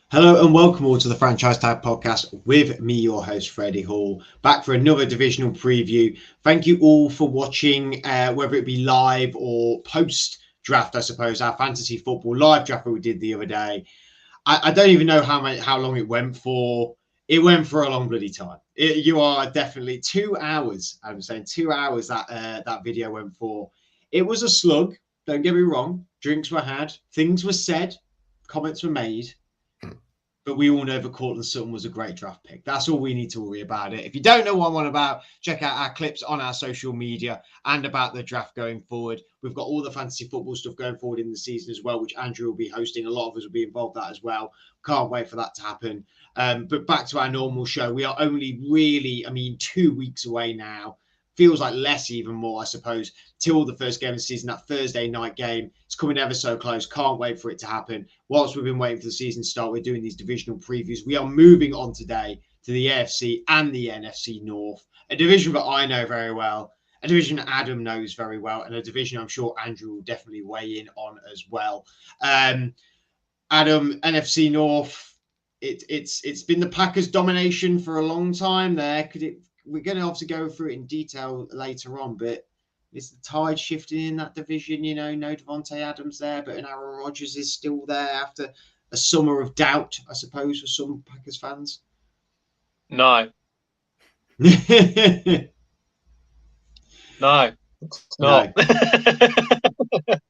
Hello and welcome all to the Franchise Tag Podcast with me, your host, Freddie Hall, back for another divisional preview. Thank you all for watching, whether it be live or post-draft, I suppose, our fantasy football live draft that we did the other day. I don't even know how long it went for. It went for a long bloody time. You are definitely 2 hours. I'm saying 2 hours that video went for. It was a slug. Don't get me wrong. Drinks were had. Things were said. Comments were made. But we all know that Cortland Sutton was a great draft pick. That's all we need to worry about it. If you don't know what I'm on about, check out our clips on our social media and about the draft going forward. We've got all the fantasy football stuff going forward in the season as well, which Andrew will be hosting. A lot of us will be involved in that as well. Can't wait for that to happen. But back to our normal show. We are only really, 2 weeks away now. Feels like less, even more, I suppose, till the first game of the season, that Thursday night game. It's coming ever so close. Can't wait for it to happen. Whilst we've been waiting for the season to start, we're doing these divisional previews. We are moving on today to the AFC and the NFC North, a division that I know very well, a division Adam knows very well, and a division I'm sure Andrew will definitely weigh in on as well. Adam, NFC North, it's been the Packers' domination for a long time there. We're going to obviously go through it in detail later on, but is the tide shifting in that division? No Davante Adams there, but Aaron Rodgers is still there after a summer of doubt, I suppose, for some Packers fans. No. No, it's not.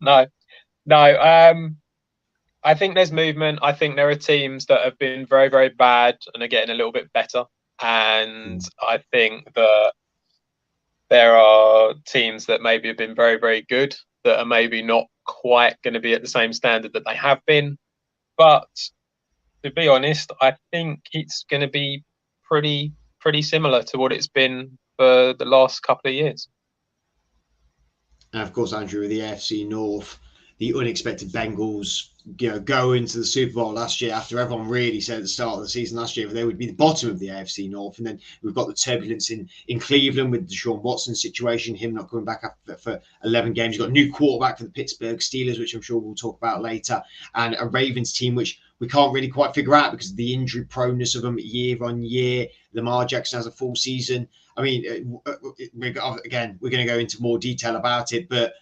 No. I think there's movement. I think there are teams that have been very, very bad and are getting a little bit better. And I think that there are teams that maybe have been very, very good that are maybe not quite going to be at the same standard that they have been. But to be honest, I think it's going to be pretty similar to what it's been for the last couple of years. And of course, Andrew, the AFC North, the unexpected Bengals, go into the Super Bowl last year after everyone really said at the start of the season last year they would be the bottom of the AFC North. And then we've got the turbulence in Cleveland with the Deshaun Watson situation, him not coming back for 11 games. You've got a new quarterback for the Pittsburgh Steelers, which I'm sure we'll talk about later, and a Ravens team, which we can't really quite figure out because of the injury proneness of them year on year. Lamar Jackson has a full season. We're going to go into more detail about it, but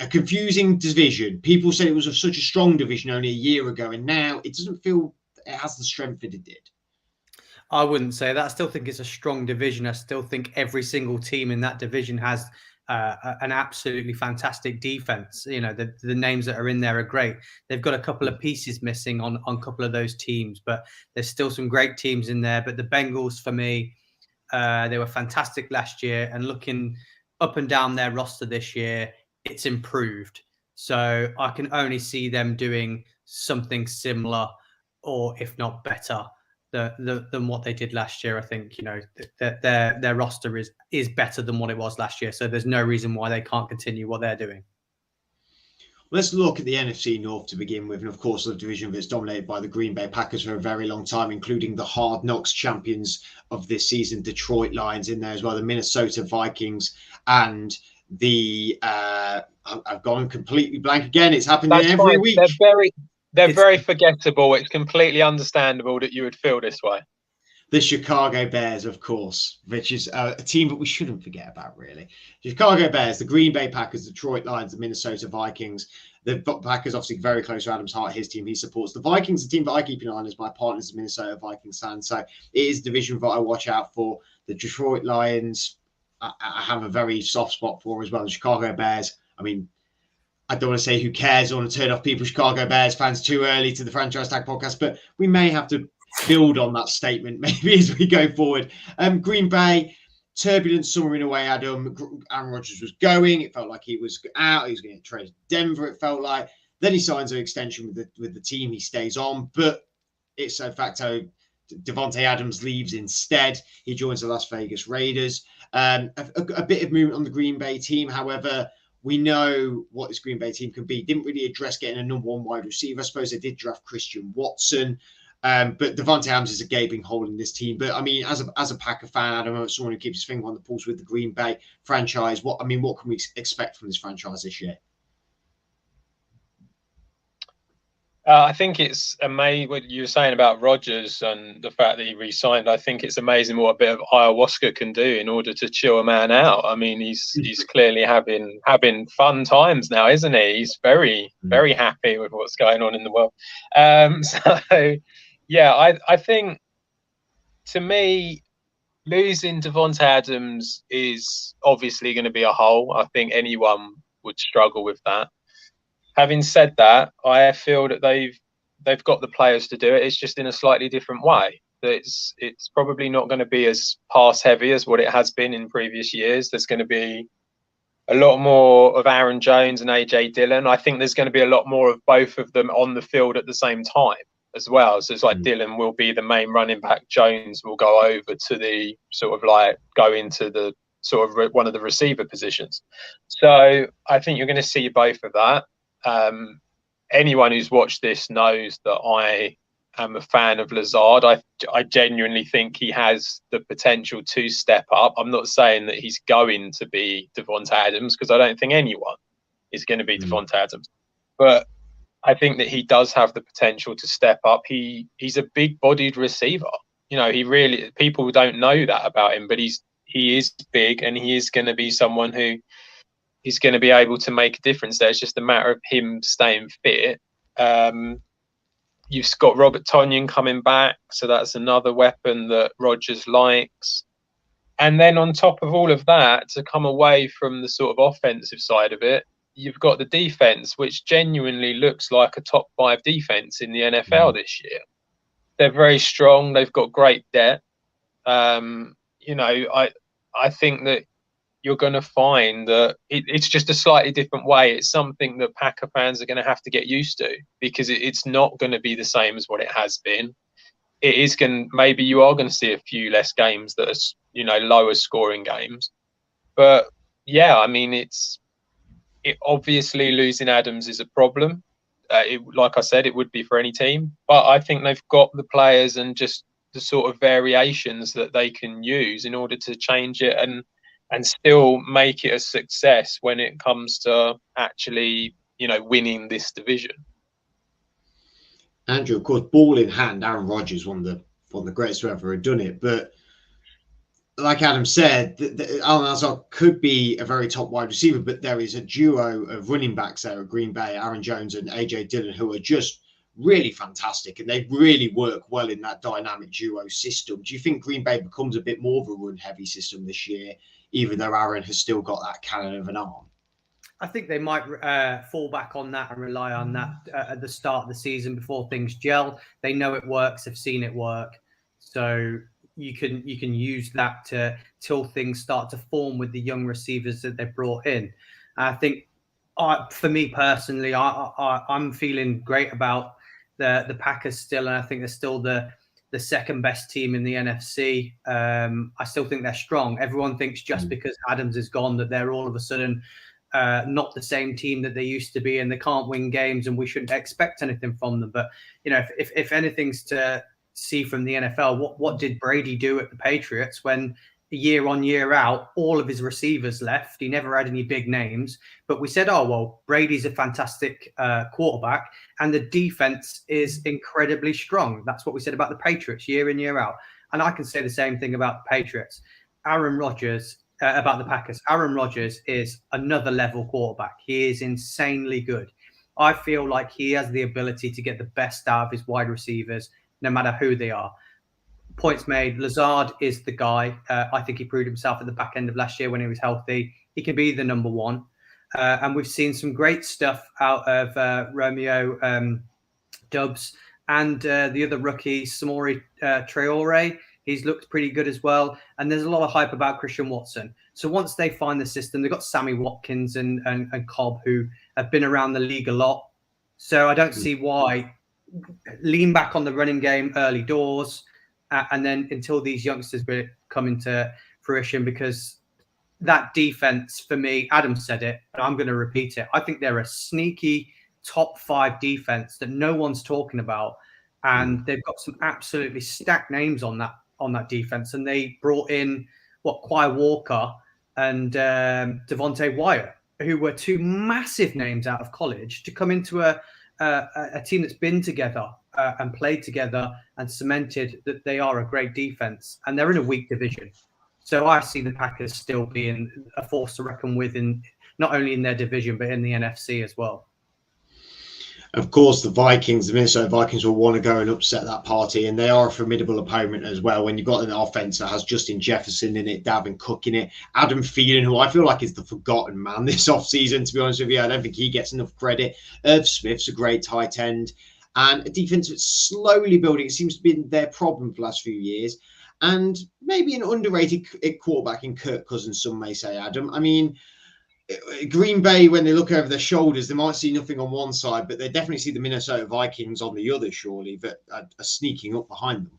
a confusing division. People said it was such a strong division only a year ago, and now it doesn't feel it has the strength that it did. I wouldn't say that. I still think it's a strong division. I still think every single team in that division has an absolutely fantastic defense. The names that are in there are great. They've got a couple of pieces missing on a couple of those teams, but there's still some great teams in there. But the Bengals, for me, they were fantastic last year, and looking up and down their roster this year, it's improved. So I can only see them doing something similar, or if not better, than what they did last year. I think their roster is better than what it was last year. So there's no reason why they can't continue what they're doing. Let's look at the NFC North to begin with, and of course the division that's dominated by the Green Bay Packers for a very long time, including the Hard Knocks champions of this season, Detroit Lions, in there as well, the Minnesota Vikings, and the I've gone completely blank again. It's happening every week. They're very forgettable. It's completely understandable that you would feel this way. The Chicago Bears, of course, which is a team that we shouldn't forget about, really. The Chicago Bears, the Green Bay Packers, the Detroit Lions, the Minnesota Vikings. The Packers obviously very close to Adam's heart, his team he supports. The Vikings, the team that I keep an eye on as my partner's Minnesota Vikings fan. So it is a division that I watch out for. The Detroit Lions, I have a very soft spot for as well. The Chicago Bears, I don't want to say who cares. I want to turn off people, Chicago Bears fans, too early to the Franchise Tag Podcast, but we may have to build on that statement maybe as we go forward. Green Bay, turbulent summer in a way, Adam. Aaron Rodgers was going. It felt like he was out. He was going to trade to Denver, it felt like. Then he signs an extension with the team. He stays on, but it's a facto. Davante Adams leaves instead. He joins the Las Vegas Raiders. A bit of movement on the Green Bay team, however. We know what this Green Bay team can be. Didn't really address getting a number one wide receiver. I suppose they did draft Christian Watson. But Davante Adams is a gaping hole in this team. But as a Packer fan, I don't know, someone who keeps his finger on the pulse with the Green Bay franchise. What can we expect from this franchise this year? I think it's amazing what you were saying about Rodgers and the fact that he re-signed. I think it's amazing what a bit of ayahuasca can do in order to chill a man out. I mean, he's clearly having fun times now, isn't he? He's very, very happy with what's going on in the world. So, yeah, I think, to me, losing Devontae Adams is obviously going to be a hole. I think anyone would struggle with that. Having said that, I feel that they've got the players to do it. It's just in a slightly different way. It's probably not going to be as pass heavy as what it has been in previous years. There's going to be a lot more of Aaron Jones and AJ Dillon. I think there's going to be a lot more of both of them on the field at the same time as well. So it's like Dillon will be the main running back. Jones will go over to the sort of like go into the sort of one of the receiver positions. So I think you're going to see both of that. Anyone who's watched this knows that I am a fan of Lazard. I genuinely think he has the potential to step up. I'm not saying that he's going to be Devontae Adams, because I don't think anyone is going to be Devontae Adams. But I think that he does have the potential to step up. He's a big-bodied receiver. You know, people don't know that about him, but he is big, and he is going to be someone who is going to be able to make a difference there. It's just a matter of him staying fit. You've got Robert Tonyan coming back, so that's another weapon that Rodgers likes. And then on top of all of that, to come away from the sort of offensive side of it, you've got the defense, which genuinely looks like a top 5 defense in the NFL this year. They're very strong. They've got great depth. You know, I think that you're going to find that it's just a slightly different way. It's something that Packer fans are going to have to get used to, because it's not going to be the same as what it has been. It is maybe you are going to see a few less games that are, you know, lower scoring games. But yeah, I mean, it obviously losing Adams is a problem. Like I said, it would be for any team, but I think they've got the players and just the sort of variations that they can use in order to change it and still make it a success when it comes to actually, you know, winning this division. Andrew, of course, ball in hand, Aaron Rodgers, one of the greatest to ever have done it. But like Adam said, Alan Lazard could be a very top wide receiver, but there is a duo of running backs there at Green Bay, Aaron Jones and AJ Dillon, who are just really fantastic, and they really work well in that dynamic duo system. Do you think Green Bay becomes a bit more of a run-heavy system this year, even though Aaron has still got that cannon of an arm? I think they might fall back on that and rely on that at the start of the season before things gel. They know it works. They've seen it work. So you can use that till things start to form with the young receivers that they've brought in. I think for me personally, I'm feeling great about the Packers still, and I think they're still the second best team in the NFC. I still think they're strong. Everyone thinks just because Adams is gone that they're all of a sudden not the same team that they used to be, and they can't win games, and we shouldn't expect anything from them. But you know, if anything's to see from the NFL, what did Brady do at the Patriots when year on year out all of his receivers left? He never had any big names, but we said, oh well, Brady's a fantastic quarterback and the defense is incredibly strong. That's what we said about the Patriots year in year out, and I can say the same thing about the Patriots. About the Packers, Aaron Rodgers is another level quarterback. He is insanely good. I feel like he has the ability to get the best out of his wide receivers, no matter who they are. Points made. Lazard is the guy. I think he proved himself at the back end of last year when he was healthy. He can be the number one. And we've seen some great stuff out of Romeo Doubs and the other rookie, Samori Traore. He's looked pretty good as well. And there's a lot of hype about Christian Watson. So once they find the system, they've got Sammy Watkins and Cobb, who have been around the league a lot. So I don't see why. Lean back on the running game early doors, and then until these youngsters come into fruition, because that defense, for me, Adam said it, and I'm going to repeat it. I think they're a sneaky top 5 defense that no one's talking about. And they've got some absolutely stacked names on that defense. And they brought in Quay Walker and Devontae Wyatt, who were 2 massive names out of college, to come into a a team that's been together and played together and cemented that they are a great defense, and they're in a weak division. So I see the Packers still being a force to reckon with, in not only in their division but in the NFC as well. Of course, the Minnesota Vikings will want to go and upset that party, and they are a formidable opponent as well. When you've got an offense that has Justin Jefferson in it, Dalvin Cook in it, Adam Thielen, who I feel like is the forgotten man this offseason, to be honest with you. I don't think he gets enough credit. Irv Smith's a great tight end, and a defense that's slowly building. It seems to be their problem for the last few years. And maybe an underrated quarterback in Kirk Cousins, some may say, Adam. I mean, Green Bay, when they look over their shoulders, they might see nothing on one side, but they definitely see the Minnesota Vikings on the other, surely, that are sneaking up behind them.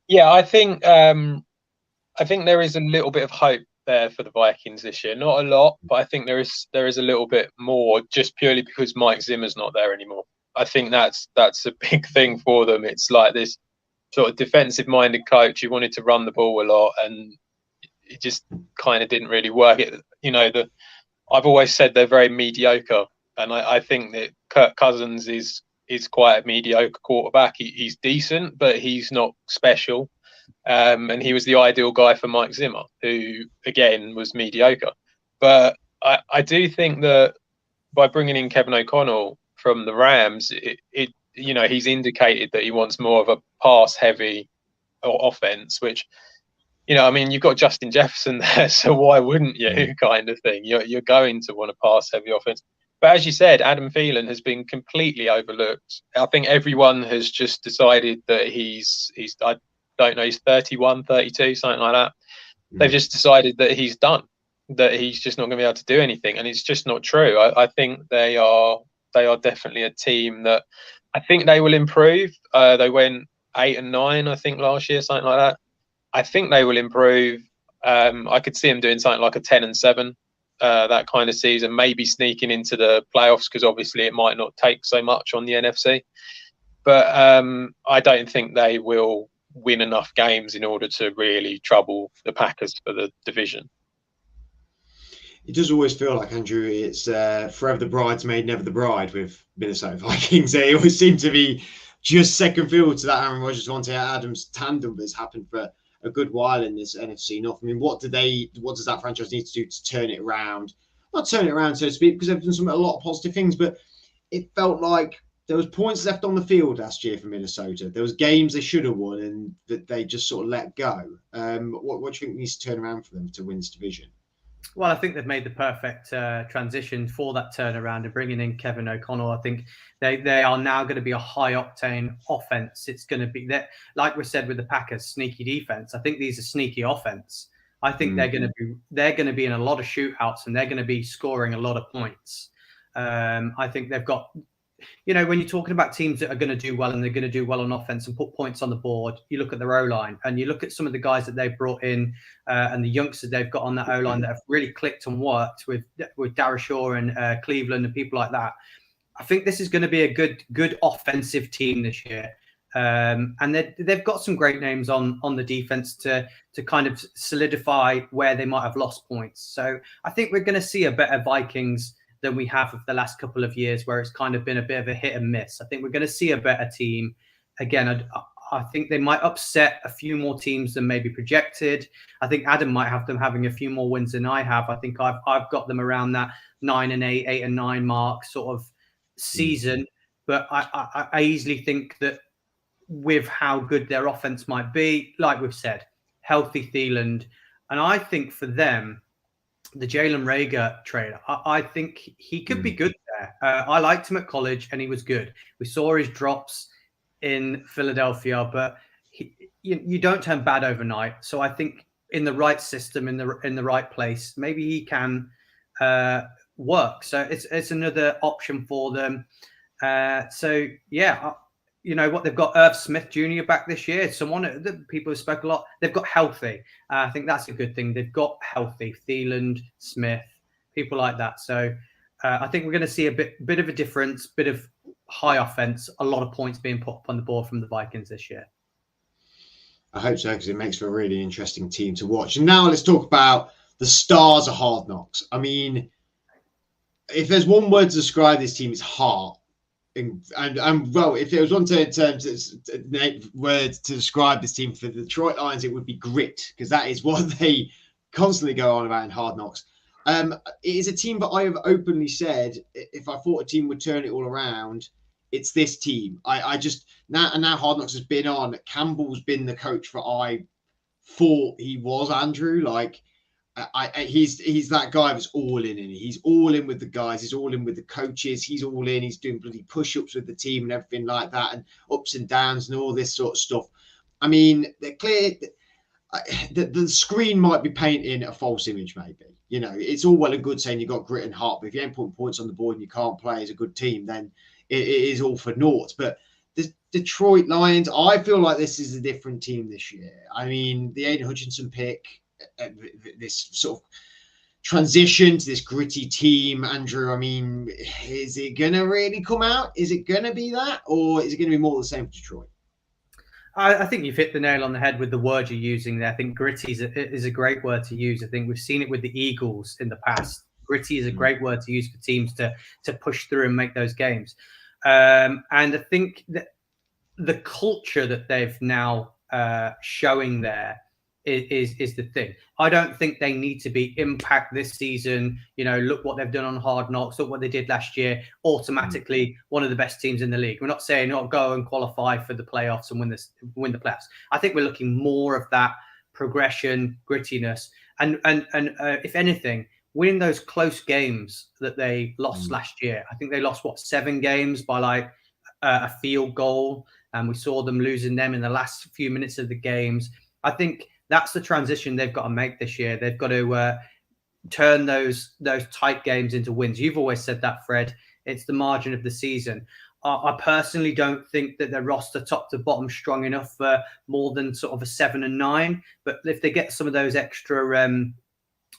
Yeah, I think there is a little bit of hope there for the Vikings this year. Not a lot, but I think there is a little bit more, just purely because Mike Zimmer's not there anymore. I think that's a big thing for them. It's like this sort of defensive-minded coach who wanted to run the ball a lot, and it just kind of didn't really work. I've always said they're very mediocre, and I think that Kirk Cousins is quite a mediocre quarterback. He's decent, but he's not special. And he was the ideal guy for Mike Zimmer, who again was mediocre. But I do think that by bringing in Kevin O'Connell from the Rams, he's indicated that he wants more of a pass-heavy offense, which, you've got Justin Jefferson there, so why wouldn't you, kind of thing? You're going to want a pass-heavy offense. But as you said, Adam Thielen has been completely overlooked. I think everyone has just decided that he's 31, 32, something like that. They've just decided that he's done, that he's just not going to be able to do anything, and it's just not true. I think they are definitely a team that I think they will improve. They went 8-9, I think, last year, something like that. I think they will improve. I could see them doing something like a 10-7, that kind of season, maybe sneaking into the playoffs, because obviously it might not take so much on the NFC. But I don't think they will win enough games in order to really trouble the Packers for the division. It does always feel like, Andrew, it's forever the bridesmaid, never the bride with Minnesota Vikings. They always seem to be just second field to that Aaron Rodgers, Davante Adams tandem that's happened for a good while in this NFC North. I mean, what does that franchise need to do to turn it around? Not turn it around, so to speak, because they've done a lot of positive things, but it felt like there was points left on the field last year for Minnesota. There was games they should have won and that they just sort of let go. What do you think needs to turn around for them to win this division? Well, I think they've made the perfect transition for that turnaround and bringing in Kevin O'Connell. I think they are now going to be a high-octane offense. It's going to be that, like we said with the Packers, sneaky defense. I think these are sneaky offense. I think they're going to be in a lot of shootouts and they're going to be scoring a lot of points. I think they've got, when you're talking about teams that are going to do well and they're going to do well on offense and put points on the board, you look at their O-line and you look at some of the guys that they've brought in and the youngsters they've got on that O-line that have really clicked and worked with Darashaw and Cleveland and people like that. I think this is going to be a good offensive team this year. And they've got some great names on the defense to kind of solidify where they might have lost points. So I think we're going to see a better Vikings than we have of the last couple of years, where it's kind of been a bit of a hit and miss. I think we're going to see a better team. Again, I think they might upset a few more teams than maybe projected. I think Adam might have them having a few more wins than I have. I think I've got them around that 9-8, 8-9 mark sort of season. But I easily think that with how good their offense might be, like we've said, healthy Thielen. And I think for them, the Jalen Reagor trade, I think he could be good there. I liked him at college and he was good. We saw his drops in Philadelphia, but you don't turn bad overnight. So I think in the right system, in the right place, maybe he can work. So it's another option for them. So yeah, what, they've got Irv Smith Jr. back this year. Someone that people have spoken a lot. They've got healthy. I think that's a good thing. They've got healthy Thielen, Smith, people like that. So I think we're going to see a bit of a difference, bit of high offense, a lot of points being put up on the board from the Vikings this year. I hope so, because it makes for a really interesting team to watch. And now let's talk about the stars of Hard Knocks. I mean, if there's one word to describe this team, it's heart. And well, if there was one word to describe this team for the Detroit Lions, it would be grit, because that is what they constantly go on about in Hard Knocks. It is a team that I have openly said, if I thought a team would turn it all around, it's this team. I just now Hard Knocks has been on. Campbell's been the coach that I thought he was, Andrew. Like, he's that guy that's all in. He's all in with the guys. He's all in with the coaches. He's all in. He's doing bloody push-ups with the team and everything like that, and ups and downs and all this sort of stuff. I mean, they're clear. The screen might be painting a false image, maybe. You know, it's all well and good saying you've got grit and heart, but if you ain't putting points on the board and you can't play as a good team, then it is all for naught. But the Detroit Lions, I feel like this is a different team this year. I mean, the Aiden Hutchinson pick, this sort of transition to this gritty team, Andrew, I mean, is it going to really come out? Is it going to be that? Or is it going to be more the same for Detroit? I think you've hit the nail on the head with the word you're using there. I think gritty is a great word to use. I think we've seen it with the Eagles in the past. Gritty is a great word to use for teams to push through and make those games. And I think that the culture that they've now showing there is the thing. I don't think they need to be impact this season. You know, look what they've done on Hard Knocks. Look what they did last year. Automatically, one of the best teams in the league. We're not saying not go and qualify for the playoffs and win the playoffs. I think we're looking more of that progression, grittiness, and if anything, winning those close games that they lost last year. I think they lost 7 games by like a field goal, and we saw them losing them in the last few minutes of the games. I think that's the transition they've got to make this year. They've got to turn those tight games into wins. You've always said that, Fred. It's the margin of the season. I personally don't think that their roster top to bottom strong enough for more than sort of a 7 and 9. But if they get some of those extra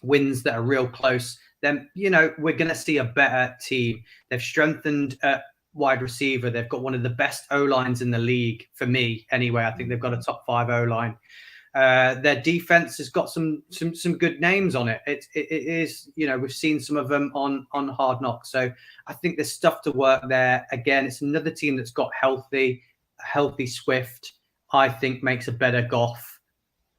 wins that are real close, then, you know, we're going to see a better team. They've strengthened wide receiver. They've got one of the best O-lines in the league, for me anyway. I think they've got a top 5 O-line. Their defense has got some good names on it. It is, you know, we've seen some of them on Hard Knocks. So I think there's stuff to work there. Again, it's another team that's got healthy Swift, I think makes a better Goff.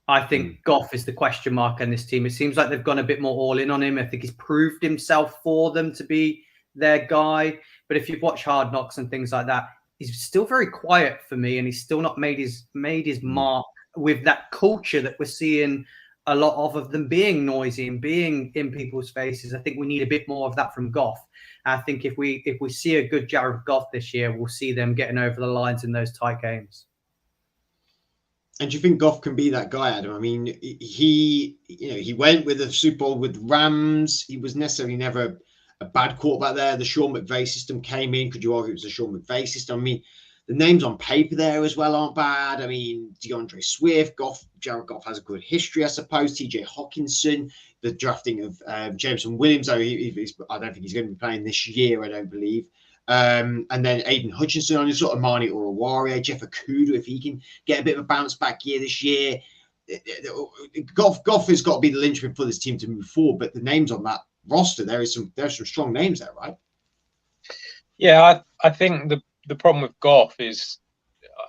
I think Goff is the question mark on this team. It seems like they've gone a bit more all in on him. I think he's proved himself for them to be their guy. But if you've watched Hard Knocks and things like that, he's still very quiet for me, and he's still not made his mark with that culture that we're seeing a lot of them being noisy and being in people's faces. I think we need a bit more of that from Goff. I think if we see a good Jared Goff this year, we'll see them getting over the lines in those tight games. And do you think Goff can be that guy, Adam? I mean, he went with a Super Bowl with Rams. He was necessarily never a bad quarterback there. The Sean McVay system came in. Could you argue it was a Sean McVay system? I mean, the names on paper there as well aren't bad. I mean, DeAndre Swift, Jared Goff has a good history, I suppose. TJ Hawkinson, the drafting of Jameson Williams, though I don't think he's going to be playing this year, I don't believe. And then Aiden Hutchinson on his sort of Marnie or Warrior, Jeff Okuda, if he can get a bit of a bounce back year this year. Goff has got to be the linchpin for this team to move forward, but the names on that roster, there's some strong names there, right? Yeah, I think the problem with Goff is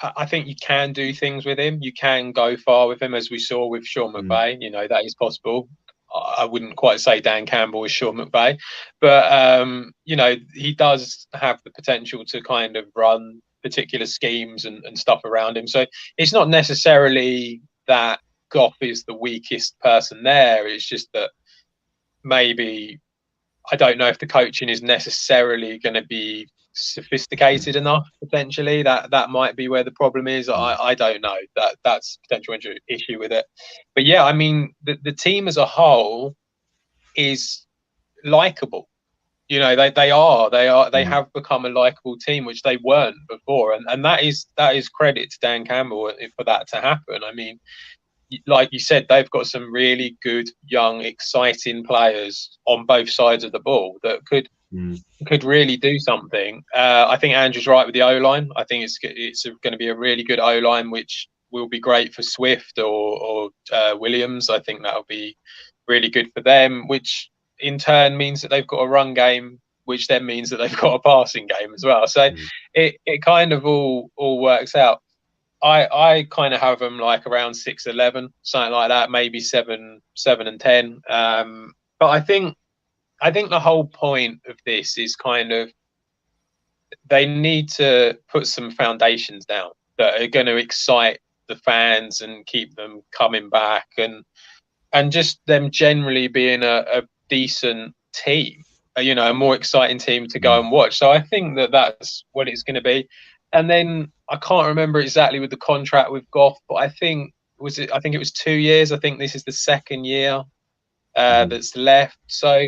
I think you can do things with him. You can go far with him, as we saw with Sean McVay. You know, that is possible. I wouldn't quite say Dan Campbell is Sean McVay, but, you know, he does have the potential to kind of run particular schemes and stuff around him. So it's not necessarily that Goff is the weakest person there. It's just that maybe, I don't know if the coaching is necessarily going to be sophisticated enough. Potentially that might be where the problem is. I don't know. That's a potential issue with it. But yeah, I mean, the team as a whole is likable. You know, they have become a likable team, which they weren't before, and that is credit to Dan Campbell for that to happen. I mean, like you said, they've got some really good, young, exciting players on both sides of the ball that could really do something. I think Andrew's right with the O-line. I think it's going to be a really good O-line, which will be great for Swift or Williams. I think that'll be really good for them, which in turn means that they've got a run game which then means that they've got a passing game as well. So it kind of all works out. I kind of have them like around 6-11, something like that, maybe 7-10. But I think the whole point of this is kind of they need to put some foundations down that are going to excite the fans and keep them coming back, and just them generally being a decent team, a more exciting team to go and watch. So I think that's what it's going to be. And then I can't remember exactly with the contract with Goff, but I think it was 2 years. I think this is the second year that's left. So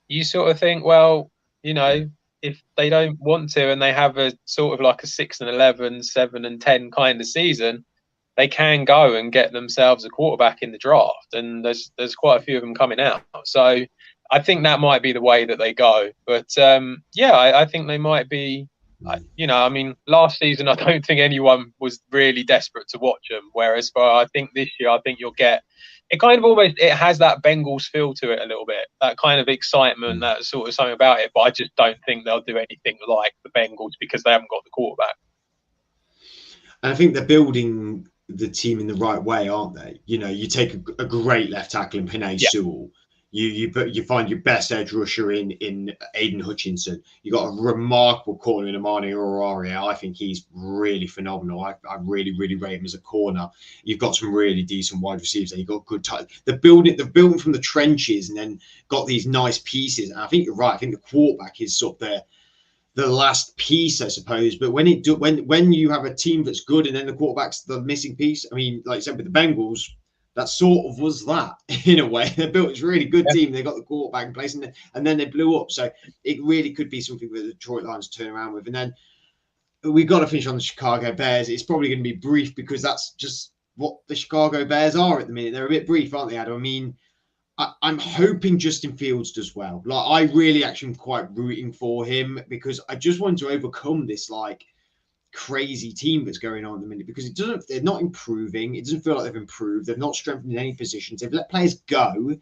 you sort of think, well, if they don't want to and they have a sort of like a 6-11, 7-10 kind of season, they can go and get themselves a quarterback in the draft. And there's quite a few of them coming out. So I think that might be the way that they go. But I think they might be. Last season, I don't think anyone was really desperate to watch them. Whereas I think this year, I think you'll get it kind of it has that Bengals feel to it a little bit, that kind of excitement, that sort of something about it. But I just don't think they'll do anything like the Bengals because they haven't got the quarterback. And I think they're building the team in the right way, aren't they? You take a great left tackle in Penei Sewell. You find your best edge rusher in Aiden Hutchinson. You got a remarkable corner in Amani Oruwariye. I think he's really phenomenal. I really, really rate him as a corner. You've got some really decent wide receivers there. You've got good time. They're building from the trenches and then got these nice pieces. And I think you're right. I think the quarterback is sort of the last piece, I suppose. But when you have a team that's good and then the quarterback's the missing piece, I mean, like I said with the Bengals, that sort of was that in a way. They built a really good team. They got the quarterback in place and then they blew up. So it really could be something that the Detroit Lions turn around with. And then we've got to finish on the Chicago Bears. It's probably going to be brief because that's just what the Chicago Bears are at the minute. They're a bit brief, aren't they, Adam? I mean, I'm hoping Justin Fields does well. Like, I really actually am quite rooting for him because I just want to overcome this, like, crazy team that's going on at the minute because they're not improving. It doesn't feel like they've improved. They've not strengthened in any positions. They've let players go,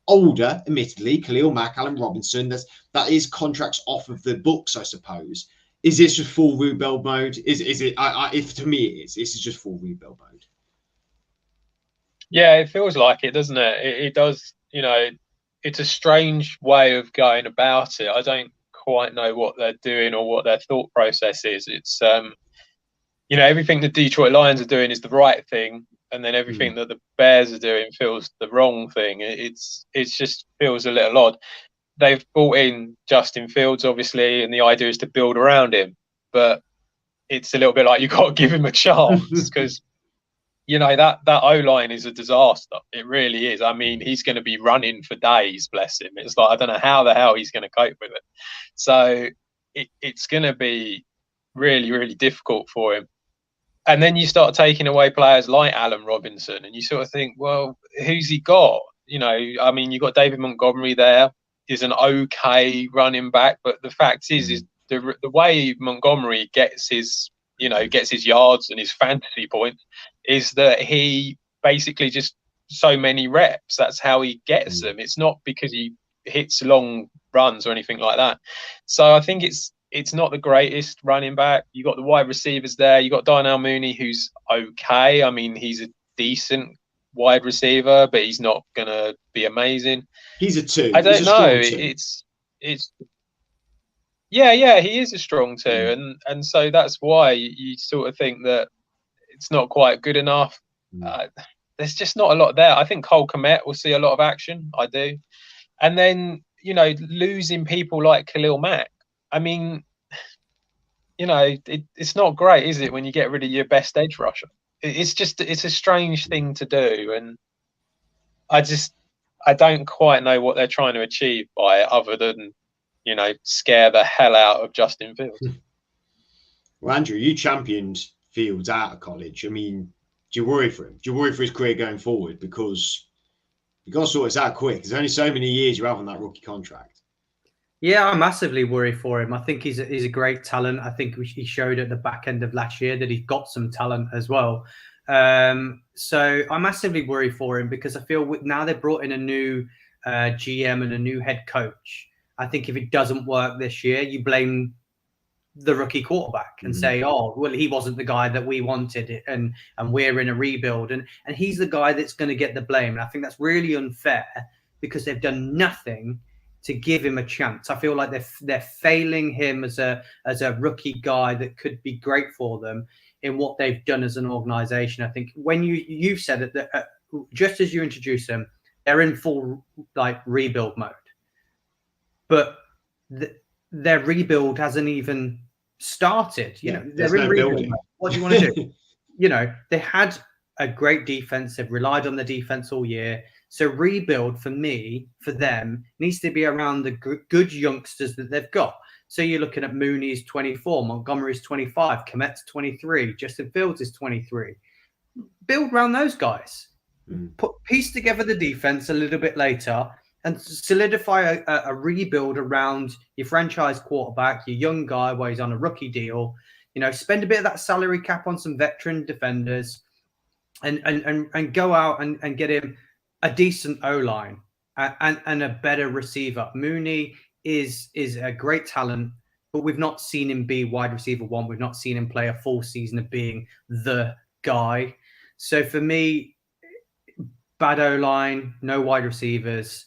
older, admittedly, Khalil Mack, Allen Robinson. That is contracts off of the books, I suppose. Is this just full rebuild mode? Is it? If to me it is. This is just full rebuild mode. Yeah, it feels like it, doesn't it? It does. It's a strange way of going about it. I don't quite know what they're doing or what their thought process is. It's everything the Detroit Lions are doing is the right thing, and then everything that the Bears are doing feels the wrong thing. It's just feels a little odd. They've brought in Justin Fields, obviously, and the idea is to build around him, but it's a little bit like you've got to give him a chance because that O-line is a disaster. It really is. I mean, he's going to be running for days, bless him. It's like, I don't know how the hell he's going to cope with it. So it's going to be really, really difficult for him. And then you start taking away players like Allen Robinson and you sort of think, well, who's he got? I mean, you've got David Montgomery there. He's an okay running back. But the fact is the way Montgomery gets his yards and his fantasy points is that he basically just so many reps. That's how he gets them. It's not because he hits long runs or anything like that. So I think it's not the greatest running back. You got the wide receivers there. You got Darnell Mooney, who's okay. I mean, he's a decent wide receiver, but he's not gonna be amazing. He's a 2. I don't know. It's yeah, he is a strong 2, and so that's why you sort of think that it's not quite good enough. There's just not a lot there. I think Cole Kmet will see a lot of action. I do, and then losing people like Khalil Mack. I mean, it's not great, is it, when you get rid of your best edge rusher? It's a strange thing to do, and I don't quite know what they're trying to achieve by it, other than scare the hell out of Justin Fields. Well, Andrew, you championed Fields out of college. I mean, do you worry for him? Do you worry for his career going forward? Because you got to sort this out quick. There's only so many years you have on that rookie contract. Yeah, I massively worry for him. I think he's a great talent. I think he showed at the back end of last year that he's got some talent as well. So I massively worry for him because I feel now they've brought in a new GM and a new head coach. I think if it doesn't work this year, you blame the rookie quarterback and say, oh, well, he wasn't the guy that we wanted, and we're in a rebuild, and he's the guy that's going to get the blame. And I think that's really unfair because they've done nothing to give him a chance. I feel like they're failing him as a rookie guy that could be great for them in what they've done as an organization. I think when you said it, that just as you introduce them, they're in full like rebuild mode, but their rebuild hasn't even started. You know, they're in rebuild mode. What do you want to do? You know, they had a great defense. They've relied on the defense all year. So rebuild for them needs to be around the good youngsters that they've got. So you're looking at Mooney's 24, Montgomery's 25, Komet's 23, Justin Fields is 23. Build around those guys. Piece together the defense a little bit later and solidify a rebuild around your franchise quarterback, your young guy where he's on a rookie deal. You know, spend a bit of that salary cap on some veteran defenders and go out and get him a decent O-line and a better receiver. Mooney is a great talent, but we've not seen him be wide receiver one. We've not seen him play a full season of being the guy. So for me, bad O-line, no wide receivers.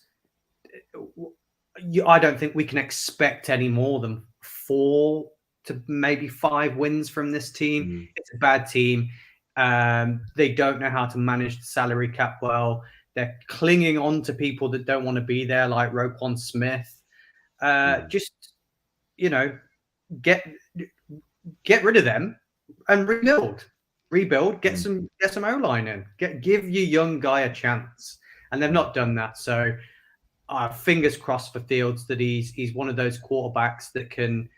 I don't think we can expect any more than 4 to maybe 5 wins from this team. It's a bad team. They don't know how to manage the salary cap well. They're clinging on to people that don't want to be there, like Roquan Smith. Just, you know, get rid of them and rebuild. Get some O-line in. Give your young guy a chance, and they've not done that. So, fingers crossed for Fields that he's one of those quarterbacks that can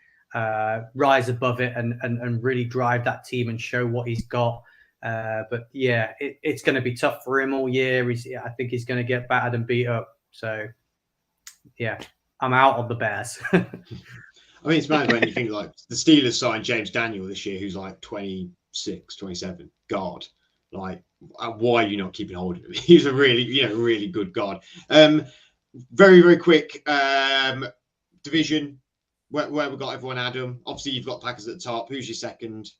rise above it and really drive that team and show what he's got. But yeah, it's going to be tough for him all year. I think he's going to get battered and beat up. So yeah, I'm out on the Bears. I mean, it's mad when you think like the Steelers signed James Daniel this year, who's like 26, 27 guard. Like, why are you not keeping hold of him? He's a really good guard. Very, very quick division where we've got everyone, Adam. Obviously, you've got Packers at the top. Who's your second?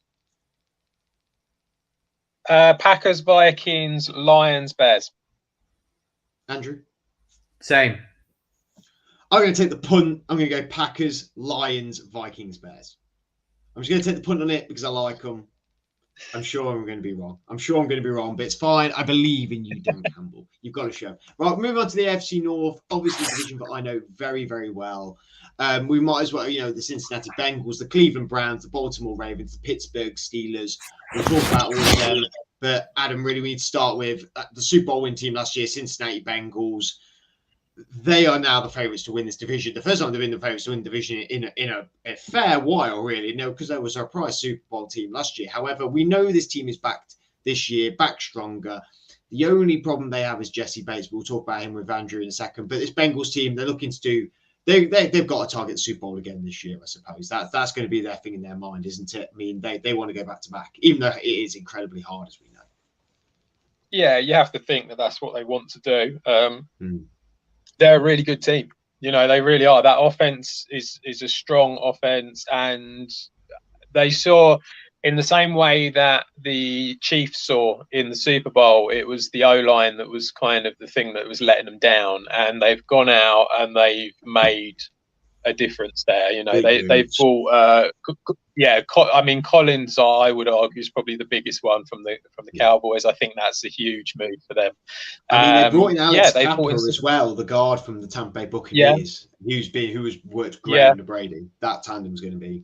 Packers, Vikings, Lions, Bears. Andrew? Same. I'm going to take the punt. I'm going to go Packers, Lions, Vikings, Bears. I'm just going to take the punt on it because I like them. I'm sure I'm going to be wrong. But it's fine. I believe in you, Dan Campbell. You've got to show. Right, moving on to the AFC North. Obviously, a division that I know very, very well. We might as well, the Cincinnati Bengals, the Cleveland Browns, the Baltimore Ravens, the Pittsburgh Steelers. We'll talk about all of them. But Adam, really, we need to start with the Super Bowl win team last year, Cincinnati Bengals. They are now the favourites to win this division. The first time they've been the favourites to win the division in a fair while, really. No, because they were a surprise Super Bowl team last year. However, we know this team is back this year, back stronger. The only problem they have is Jesse Bates. We'll talk about him with Andrew in a second. But this Bengals team, they're looking to do. They've got to target the Super Bowl again this year, I suppose. That's going to be their thing in their mind, isn't it? I mean, they want to go back to back, even though it is incredibly hard, as we know. Yeah, you have to think that that's what they want to do. They're a really good team. They really are. That offense is a strong offense, and they saw in the same way that the Chiefs saw in the Super Bowl, it was the O-line that was kind of the thing that was letting them down, and they've gone out and they've made a difference there. They've bought. I mean, Collins, I would argue, is probably the biggest one from the Cowboys. I think that's a huge move for them. I mean, they brought in Alex Kappa as well, the guard from the Tampa Bay Buccaneers, who has worked great under Brady. That tandem's going to be.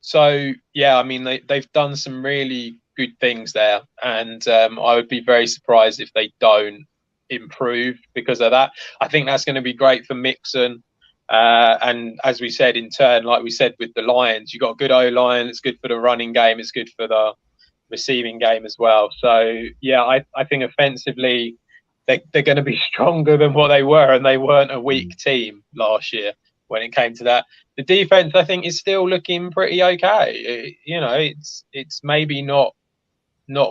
So yeah, I mean, they've done some really good things there, and I would be very surprised if they don't improve because of that. I think that's going to be great for Mixon. And as we said, in turn, like we said with the Lions, you've got a good O-line. It's good for the running game. It's good for the receiving game as well. So, yeah, I think offensively, they're going to be stronger than what they were. And they weren't a weak team last year when it came to that. The defense, I think, is still looking pretty okay. It's maybe not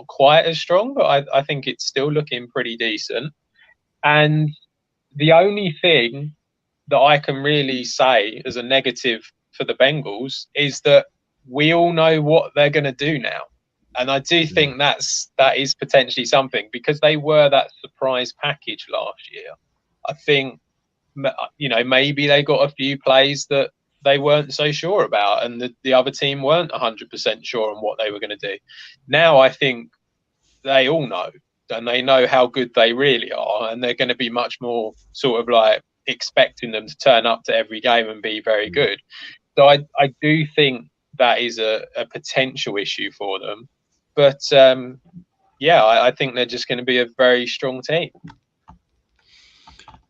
quite as strong, but I think it's still looking pretty decent. And the only thing that I can really say as a negative for the Bengals is that we all know what they're going to do now. And I do think that is potentially something, because they were that surprise package last year. I think, maybe they got a few plays that they weren't so sure about, and the other team weren't 100% sure on what they were going to do. Now I think they all know, and they know how good they really are, and they're going to be much more sort of like expecting them to turn up to every game and be very good. So I do think that is a potential issue for them. But I think they're just going to be a very strong team.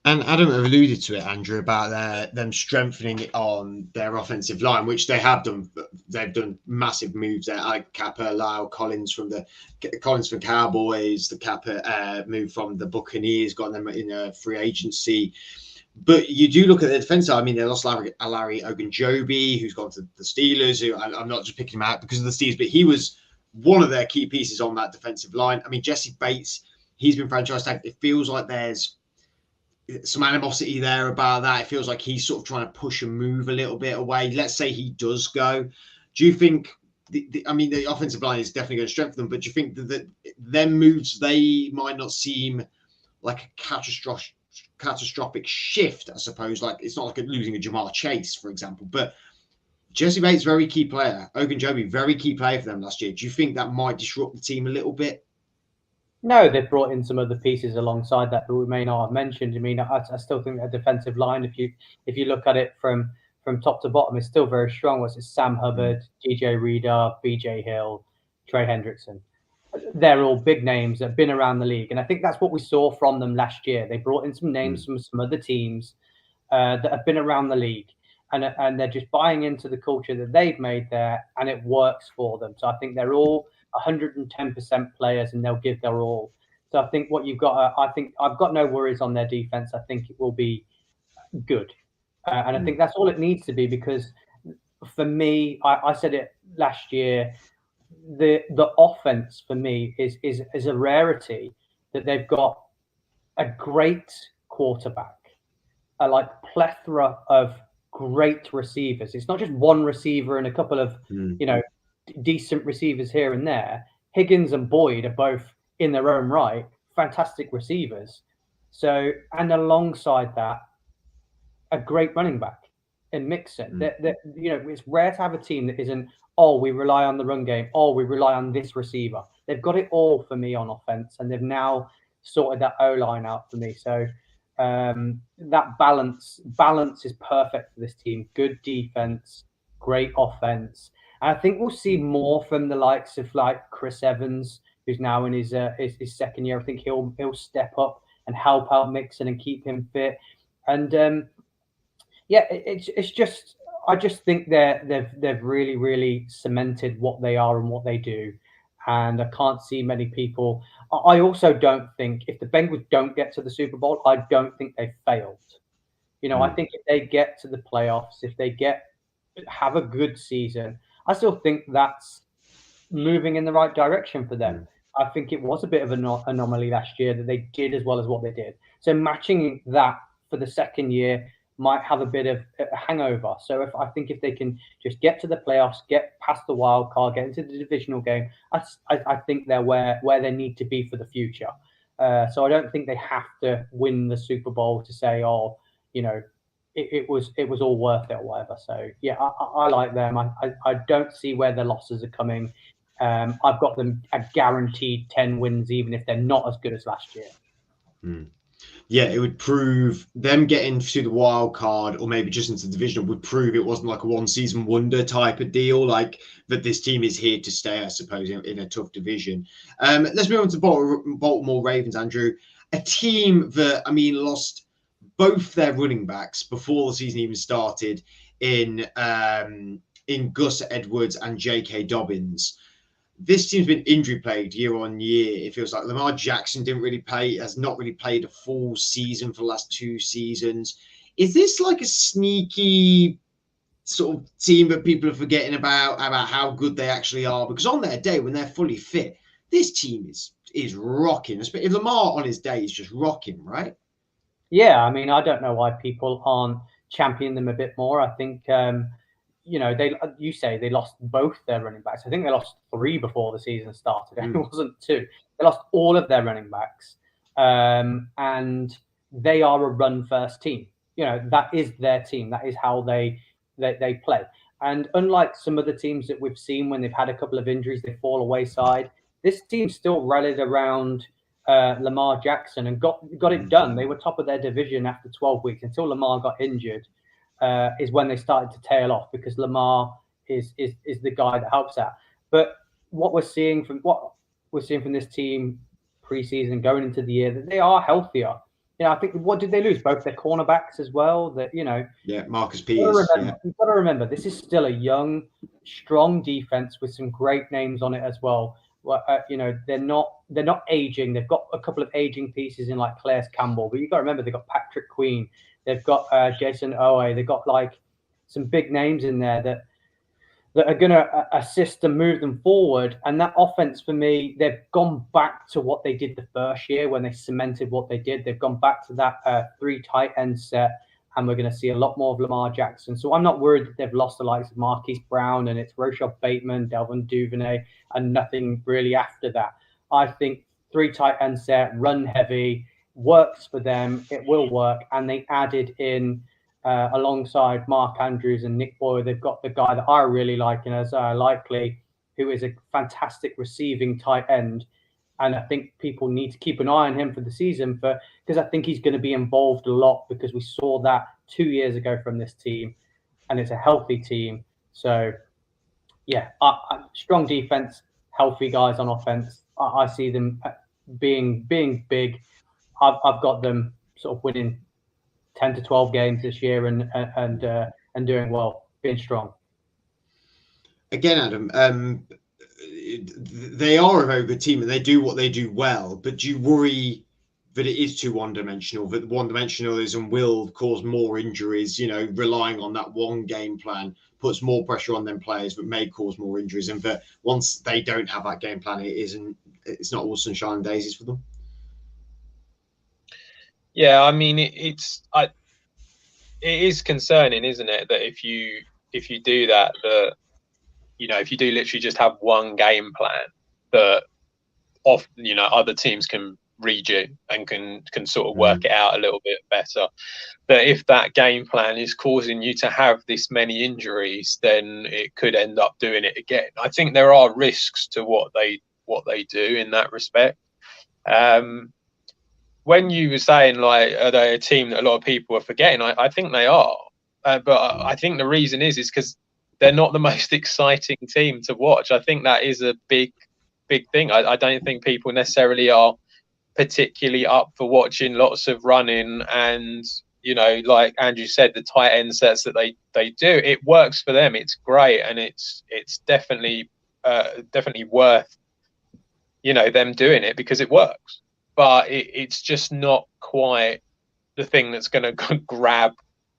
And Adam alluded to it, Andrew, about them strengthening on their offensive line, which they have done. They've done massive moves there. Like Kappa, Lyle Collins from Cowboys, the Kappa move from the Buccaneers, got them in a free agency. But you do look at the defense. I mean, they lost Larry Ogunjobi, who's gone to the Steelers. Who I'm not just picking him out because of the Steelers, but he was one of their key pieces on that defensive line. I mean, Jesse Bates, he's been franchise tagged. It feels like there's some animosity there about that. It feels like he's sort of trying to push and move a little bit away. Let's say he does go. Do you think, the offensive line is definitely going to strengthen them, but do you think that them moves, they might not seem like a catastrophic shift, I suppose? Like, it's not like losing a Jamar Chase, for example, but Jesse Bates, very key player. Ogunjobi, very key player for them last year. Do you think that might disrupt the team a little bit? No, they've brought in some other pieces alongside that we may not have mentioned. I mean, I still think their defensive line, if you look at it from top to bottom, is still very strong. It's Sam Hubbard, DJ Reader, BJ Hill, Trey Hendrickson. They're all big names that have been around the league. And I think that's what we saw from them last year. They brought in some names from some other teams that have been around the league. And they're just buying into the culture that they've made there, and it works for them. So I think they're all 110% players, and they'll give their all. So I think what you've got, I think I've got no worries on their defense. I think it will be good. And I think that's all it needs to be, because for me, I said it last year, the offense for me is a rarity, that they've got a great quarterback, a plethora of great receivers. It's not just one receiver and a couple of, decent receivers here and there. Higgins and Boyd are both, in their own right, fantastic receivers. So, and alongside that, a great running back in Mixon. It's rare to have a team that isn't, we rely on the run game, we rely on this receiver. They've got it all for me on offense, and they've now sorted that O-line out for me. So that balance is perfect for this team. Good defense, great offense. And I think we'll see more from the likes of Chris Evans, who's now in his second year. I think he'll step up and help out Mixon and keep him fit. And it's just, I just think they've really, really cemented what they are and what they do. And I can't see many people. I also don't think, if the Bengals don't get to the Super Bowl, I don't think they've failed. I think if they get to the playoffs, if they have a good season, I still think that's moving in the right direction for them. I think it was a bit of an anomaly last year that they did as well as what they did. So matching that for the second year might have a bit of a hangover. So I think if they can just get to the playoffs, get past the wild card, get into the divisional game, I think they're where they need to be for the future. So I don't think they have to win the Super Bowl to say, it was all worth it or whatever. So yeah, I like them. I don't see where the losses are coming. I've got them a guaranteed 10 wins, even if they're not as good as last year. Yeah, it would prove them getting to the wild card, or maybe just into the division, would prove it wasn't like a one-season wonder type of deal, like that this team is here to stay, I suppose, in a tough division. Let's move on to Baltimore Ravens, Andrew. A team that, lost both their running backs before the season even started in Gus Edwards and J.K. Dobbins. This team's been injury plagued year on year. It feels like Lamar Jackson has not really played a full season for the last 2 seasons. Is this like a sneaky sort of team that people are forgetting about how good they actually are? Because on their day, when they're fully fit, this team is rocking. If Lamar on his day is just rocking, right? Yeah, I mean, I don't know why people aren't championing them a bit more. I think, you know, you say they lost both their running backs. I think they lost 3 before the season started. It wasn't 2. They lost all of their running backs, and they are a run-first team. You know, that is their team. That is how they play. And unlike some of the teams that we've seen when they've had a couple of injuries, they fall wayside. This team still rallied around Lamar Jackson and got it done. They were top of their division after 12 weeks until Lamar got injured. Is when they started to tail off, because Lamar is the guy that helps out. But what we're seeing from this team preseason going into the year, that they are healthier. You know, I think, what did they lose? Both their cornerbacks as well. That, you know, Marcus Peters. You've got to remember, this is still a young, strong defense with some great names on it as well. You know, they're not aging. They've got a couple of aging pieces in like Claire Campbell, but you've got to remember they've got Patrick Queen, they've got Jason Owe, they've got like some big names in there that are going to assist and move them forward. And that offense, for me, they've gone back to what they did the first year when they cemented what they did. They've gone back to that 3 tight end set, and we're going to see a lot more of Lamar Jackson. So I'm not worried that they've lost the likes of Marquise Brown and it's Rashad Bateman, Delvin Duvernay, and nothing really after that. I think 3 tight end set, run heavy, works for them. It will work. And they added in, alongside Mark Andrews and Nick Boyle, they've got the guy that I really like in Isaiah Likely, who is a fantastic receiving tight end. And I think people need to keep an eye on him for the season, because I think he's going to be involved a lot, because we saw that 2 years ago from this team, and it's a healthy team. So, yeah, strong defense, healthy guys on offense. I see them being big. I've got them sort of winning 10 to 12 games this year and doing well, being strong. Again, Adam, they are a very good team and they do what they do well, but do you worry that it is too one-dimensional, that one-dimensionalism will cause more injuries? You know, relying on that one game plan puts more pressure on them players, but may cause more injuries, and that once they don't have that game plan, it's not all sunshine and daisies for them. Yeah, I mean, it is concerning, isn't it, that if you do that, you know, if you do literally just have one game plan that you know, other teams can read you and can sort of work it out a little bit better, that if that game plan is causing you to have this many injuries, then it could end up doing it again. I think there are risks to what they do in that respect. When you were saying, like, are they a team that a lot of people are forgetting? I think they are, but I think the reason is because they're not the most exciting team to watch. I think that is a big thing. I don't think people necessarily are particularly up for watching lots of running, and, you know, like Andrew said, the tight end sets that they do, it works for them. It's great, and it's definitely worth, you know, them doing it because it works. But it's just not quite the thing that's going to grab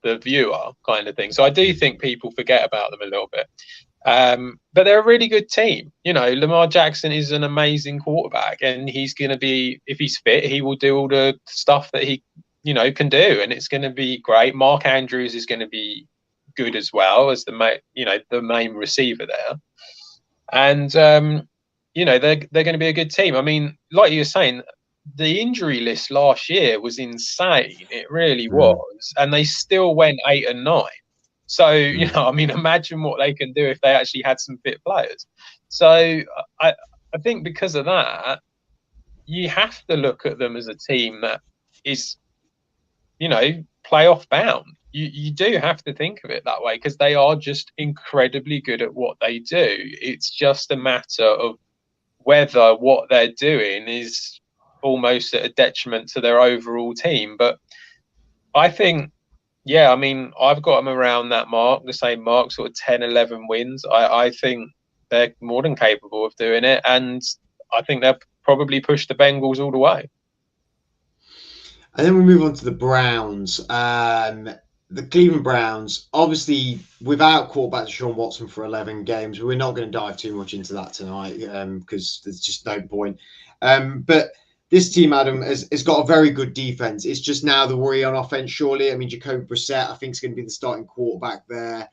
the viewer, kind of thing. So I do think people forget about them a little bit. But they're a really good team. You know, Lamar Jackson is an amazing quarterback, and he's going to be, if he's fit, he will do all the stuff that he, you know, can do, and it's going to be great. Mark Andrews is going to be good as well as the main receiver there. And, you know, they're going to be a good team. I mean, like you were saying, the injury list last year was insane. It really was. And they still went 8-9. So, you know, I mean, imagine what they can do if they actually had some fit players. So I think because of that, you have to look at them as a team that is, you know, playoff bound. You do have to think of it that way, because they are just incredibly good at what they do. It's just a matter of whether what they're doing is almost at a detriment to their overall team. But I think, yeah, I mean, I've got them around that mark, the same mark, sort of 10-11 wins. I think they're more than capable of doing it, and I think they'll probably push the Bengals all the way. And then we move on to the Browns. The Cleveland Browns, obviously, without quarterback Deshaun Watson for 11 games, we're not going to dive too much into that tonight, because there's just no point. But this team, Adam, has got a very good defense. It's just now the worry on offense, surely. I mean, Jacoby Brissett, I think, is going to be the starting quarterback there.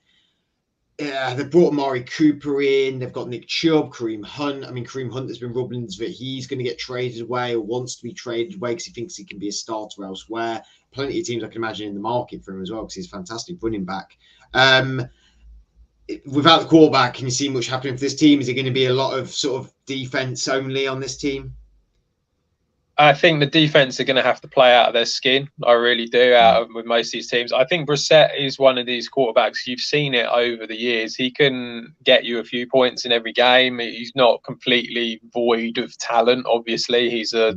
Yeah, they've brought Amari Cooper in. They've got Nick Chubb, Kareem Hunt. I mean, Kareem Hunt has been rumblings that he's going to get traded away or wants to be traded away because he thinks he can be a starter elsewhere. Plenty of teams I can imagine in the market for him as well because he's a fantastic running back. Without the quarterback, can you see much happening for this team? Is it going to be a lot of sort of defense only on this team? I think the defense are going to have to play out of their skin. I really do, with most of these teams. I think Brissett is one of these quarterbacks. You've seen it over the years. He can get you a few points in every game. He's not completely void of talent. Obviously, he's a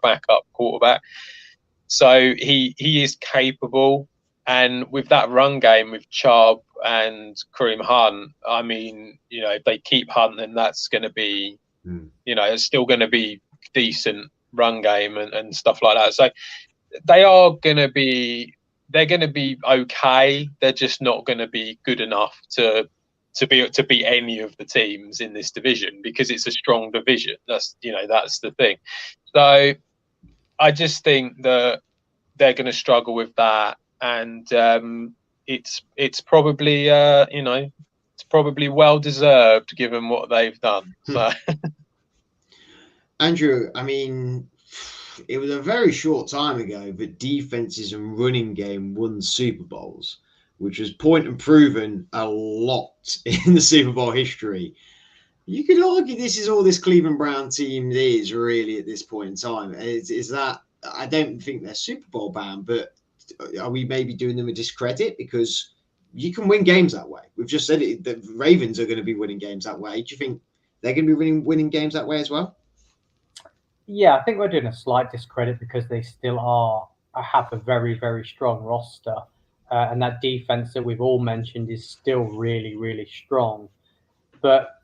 backup quarterback. So he is capable. And with that run game with Chubb and Kareem Hunt, I mean, if they keep Hunt, then that's going to be, it's still going to be decent run game and stuff like that. So they're going to be okay. They're just not going to be good enough to beat any of the teams in this division because it's a strong division. That's the thing. So I just think that they're going to struggle with that, and it's probably it's probably well deserved given what they've done. So. Andrew, I mean, it was a very short time ago that defenses and running game won Super Bowls, which was point and proven a lot in the Super Bowl history. You could argue this is all this Cleveland Brown team is really at this point in time. Is that, I don't think they're Super Bowl bound, but are we maybe doing them a discredit? Because you can win games that way. We've just said it, the Ravens are going to be winning games that way. Do you think they're going to be winning games that way as well? Yeah, I think we're doing a slight discredit because they still have a very, very strong roster. And that defense that we've all mentioned is still really, really strong. But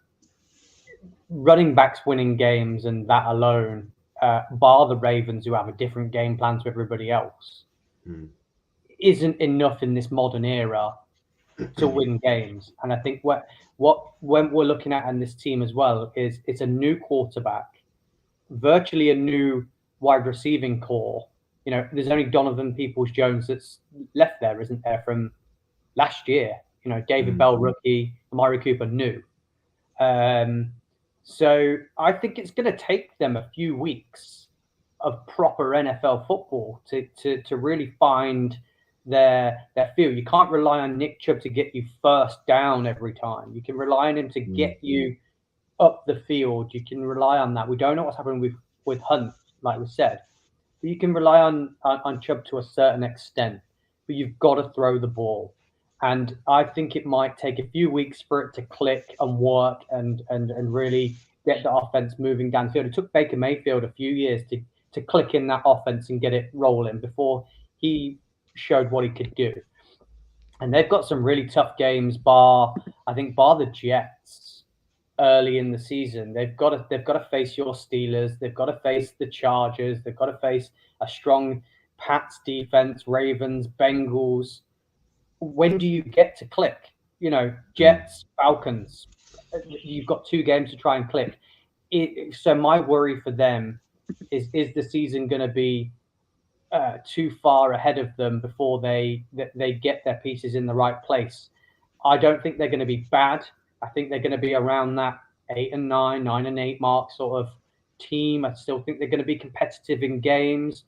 running backs winning games and that alone, bar the Ravens who have a different game plan to everybody else, isn't enough in this modern era to win games. And I think when we're looking at in this team as well is it's a new quarterback, virtually a new wide receiving core. There's only Donovan Peoples-Jones that's left there, isn't there, from last year? David Bell, rookie, Amari Cooper, new. So I think it's going to take them a few weeks of proper NFL football to really find their feel. You can't rely on Nick Chubb to get you first down every time. You can rely on him to get you up the field. You can rely on that. We don't know what's happening with Hunt, like we said. But you can rely on Chubb to a certain extent. But you've got to throw the ball. And I think it might take a few weeks for it to click and work and really get the offense moving downfield. It took Baker Mayfield a few years to click in that offense and get it rolling before he showed what he could do. And they've got some really tough games, bar the Jets early in the season. They've got to face your Steelers. They've got to face the Chargers. They've got to face a strong Pats defense, Ravens, Bengals. When do you get to click? Jets, Falcons. You've got 2 games to try and click. So my worry for them is the season going to be too far ahead of them before they get their pieces in the right place? I don't think they're going to be bad. I think they're going to be around that 8-9, 9-8 mark sort of team. I still think they're going to be competitive in games,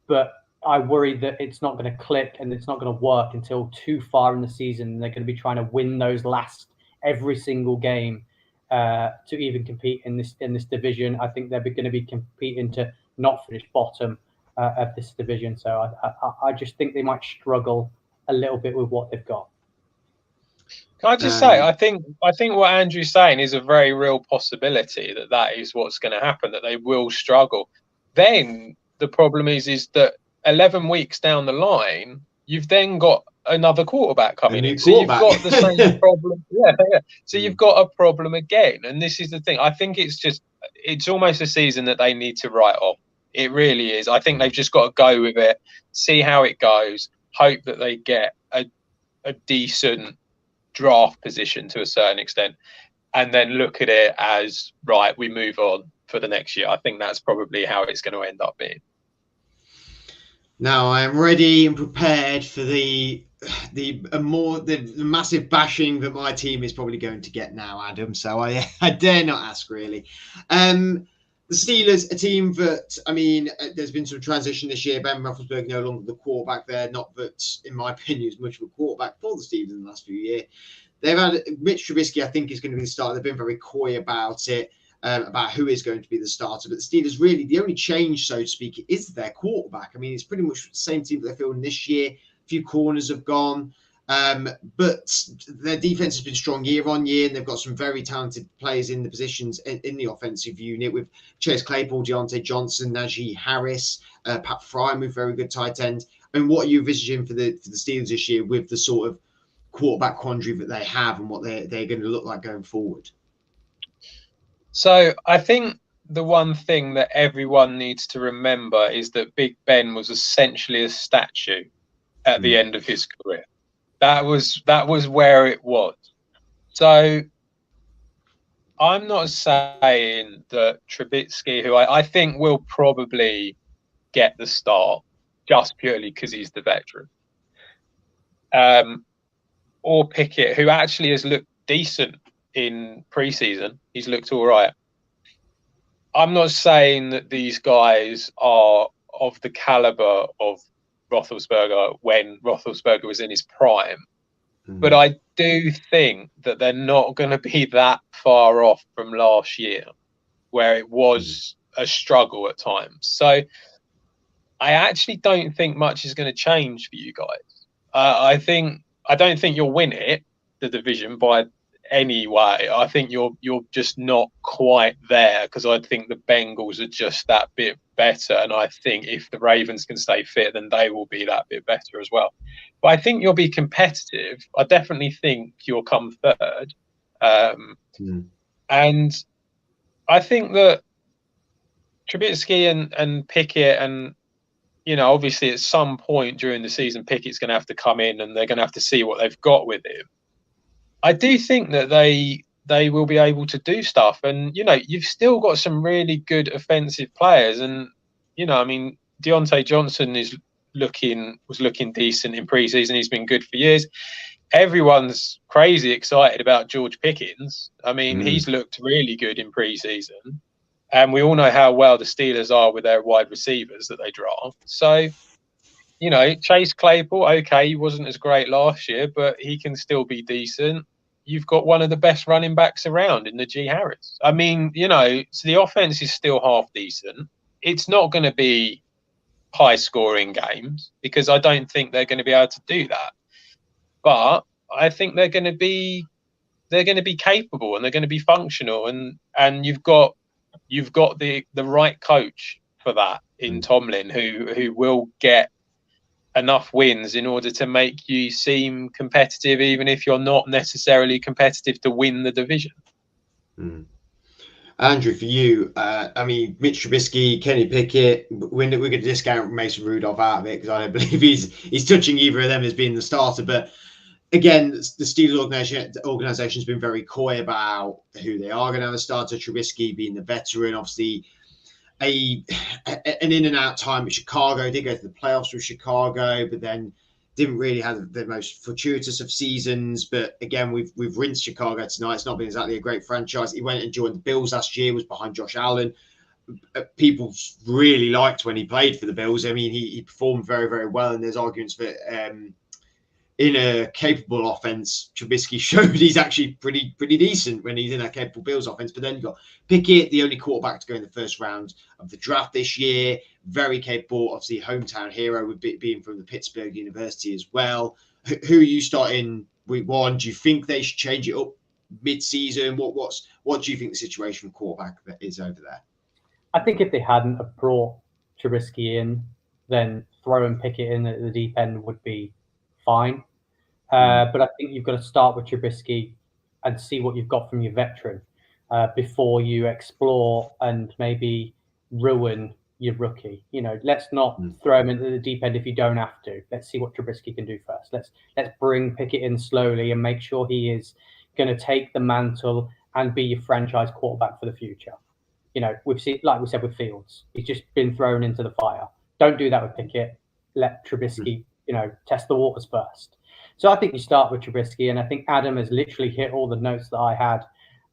but I worry that it's not going to click and it's not going to work until too far in the season. They're going to be trying to win those last every single game to even compete in this division. I think they're going to be competing to not finish bottom of this division. So I just think they might struggle a little bit with what they've got. Can I just say, I think what Andrew's saying is a very real possibility that is what's going to happen, that they will struggle. Then the problem is that 11 weeks down the line, you've then got another quarterback coming in. So you've got the same problem. Yeah. So you've got a problem again. And this is the thing. I think it's almost a season that they need to write off. It really is. I think they've just got to go with it, see how it goes, hope that they get a decent draft position to a certain extent, and then look at it as, right, we move on. for the next year. I think that's probably how it's going to end up being. Now I am ready and prepared for the massive bashing that my team is probably going to get now, Adam. So I dare not ask, really. The Steelers, a team that, I mean, there's been some transition this year. Ben Roethlisberger no longer the quarterback there. Not that, in my opinion, is much of a quarterback for the Steelers in the last few years. They've had Mitch Trubisky, I think, is going to be the starter. They've been very coy about it, about who is going to be the starter. But the Steelers, really, the only change, so to speak, is their quarterback. I mean, it's pretty much the same team that they're fielding this year. A few corners have gone. But their defense has been strong year on year, and they've got some very talented players in the positions in the offensive unit with Chase Claypool, Deontay Johnson, Najee Harris, Pat Frymouth, very good tight end. And what are you envisaging for the Steelers this year with the sort of quarterback quandary that they have and what they're going to look like going forward? So I think the one thing that everyone needs to remember is that Big Ben was essentially a statue at the end of his career. That was where it was. So I'm not saying that Trubisky, who I think will probably get the start just purely because he's the veteran, or Pickett, who actually has looked decent in preseason. He's looked all right. I'm not saying that these guys are of the caliber of Roethlisberger when Roethlisberger was in his prime. But I do think that they're not going to be that far off from last year, where it was a struggle at times. So I actually don't think much is going to change for you guys. I don't think you'll win it, the division, by any way. I think you're just not quite there, because I think the Bengals are just that bit better, and I think if the Ravens can stay fit, then they will be that bit better as well. But I think you'll be competitive. I definitely think you'll come third, and I think that Trubisky and Pickett, and obviously at some point during the season, Pickett's going to have to come in, and they're going to have to see what they've got with him. I do think that they will be able to do stuff, and you've still got some really good offensive players, and I mean, Deontay Johnson was looking decent in preseason. He's been good for years. Everyone's crazy excited about George Pickens. I mean, he's looked really good in preseason, and we all know how well the Steelers are with their wide receivers that they draft. So, Chase Claypool, okay, he wasn't as great last year, but he can still be decent. You've got one of the best running backs around in Najee Harris. I mean, so the offense is still half decent. It's not going to be high scoring games, because I don't think they're going to be able to do that. But I think they're going to be capable, and they're going to be functional, and you've got the right coach for that in Tomlin, who will get enough wins in order to make you seem competitive, even if you're not necessarily competitive to win the division. Andrew, for you, I mean, Mitch Trubisky, Kenny Pickett, we're going to discount Mason Rudolph out of it, because I don't believe he's touching either of them as being the starter. But again, the Steelers organization has been very coy about who they are going to have a starter. Trubisky being the veteran, obviously an in and out time at Chicago. Did go to the playoffs with Chicago, but then didn't really have the most fortuitous of seasons. But again, we've rinsed Chicago tonight. It's not been exactly a great franchise. He went and joined the Bills last year, was behind Josh Allen. People really liked when he played for the Bills. I mean, he performed very, very well, and there's arguments that in a capable offense, Trubisky showed he's actually pretty decent when he's in a capable Bills offense. But then you've got Pickett, the only quarterback to go in the first round of the draft this year. Very capable, obviously hometown hero, with being from the Pittsburgh University as well. Who are you starting week one? Do you think they should change it up mid-season? What do you think the situation for quarterback is over there? I think if they hadn't have brought Trubisky in, then throwing Pickett in at the deep end would be fine. But I think you've got to start with Trubisky and see what you've got from your veteran before you explore and maybe ruin your rookie. Let's not throw him into the deep end if you don't have to. Let's see what Trubisky can do first. Let's bring Pickett in slowly and make sure he is going to take the mantle and be your franchise quarterback for the future. You know, we've seen, like we said with Fields, he's just been thrown into the fire. Don't do that with Pickett. Let Trubisky, you know, test the waters first. So I think you start with Trubisky, and I think Adam has literally hit all the notes that I had.